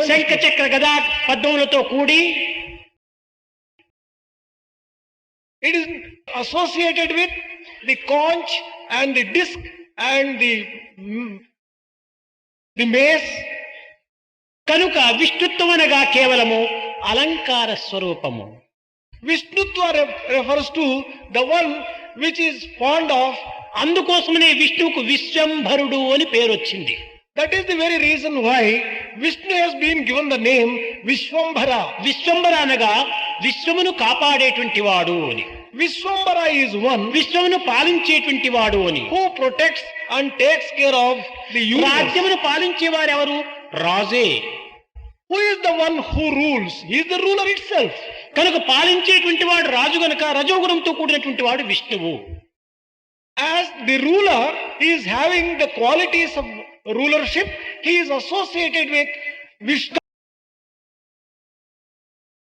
శంఖ చక్ర గదా పద్మములతో కూడి it is associated with the conch and the disc and the mace. కనుక విష్ణుత్వం అనగా కేవలము అలంకార స్వరూపము. Vishnutva refers to the one which is fond of. అందుకోసమనే విష్ణువుకు విశ్వంభరుడు అని పేరు వచ్చింది. That is the very reason why Vishnu has been given the name Vishwambhara. Vishwambhara అనగా విశ్వమును కాపాడేటువంటి వాడు అని. Vishwambhara is one విశ్వమును పాలించేటువంటి వాడు అని. who protects and takes care of the universe. రాజ్యమును పాలించే వారు ఎవరు? రాజే. Who is the one who rules? He is the ruler itself. కనుక పాలించేటువంటి వాడు రాజు గనుక రజోగుణంతో కూడినటువంటి వాడు విష్ణువు. As the ruler is having the qualities of rulership, he is associated with Vishnu.